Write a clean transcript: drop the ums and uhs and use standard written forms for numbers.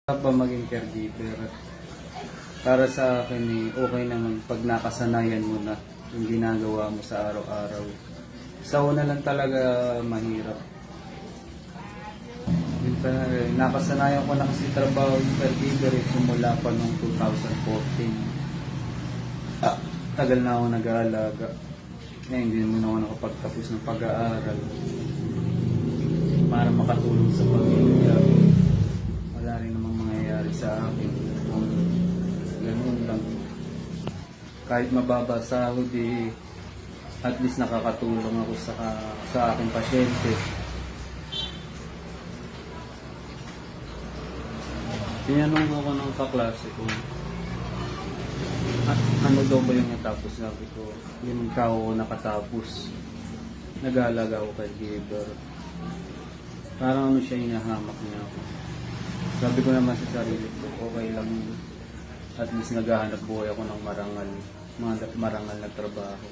Pa maging caregiver. Para sa akin okay naman pag nakasanayan mo na yung ginagawa mo sa araw-araw. Sa una lang talaga mahirap. Yun pa, nakasanayan ko na kasi trabaho yung caregiver simula pa noong 2014. Tagal na ako nag-aalaga. Hindi naman ako nakapagtapos ng pag-aaral para makatulong sa pamilya. Wala rin namang mangyayari sa akin. Ganun lang. Kahit mababa sahod at least nakakatulong ako sa aking pasyente. Tinanong ako ng kaklase ko, ano daw ba yung natapos? Sabi ko, yung ikaw ako nakatapos. Nag-aalaga ako kay giver. Parang ano siya, hinahamak niya ako. Sabi ko naman sa sarili ko, okay lang at least naghahanap buhay ako ng marangal na trabaho.